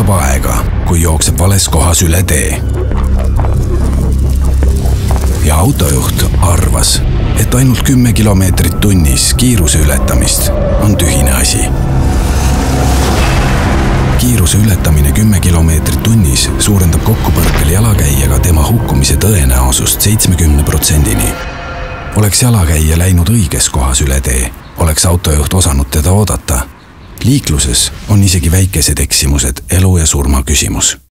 võtab aega, kui jookseb vales kohas üle tee. Ja autojuht arvas, et ainult 10 kilomeetrit tunnis kiiruse ületamist on tühine asi. Kiiruse ületamine 10 kilomeetrit tunnis suurendab kokkupõrkel jalakäijaga tema hukkumise tõenäosust 70%-ni. Oleks jalakäija läinud õiges kohas üle tee, oleks autojuht osanud teda oodata. Liikluses on isegi väikesed eksimused elu ja surma küsimus.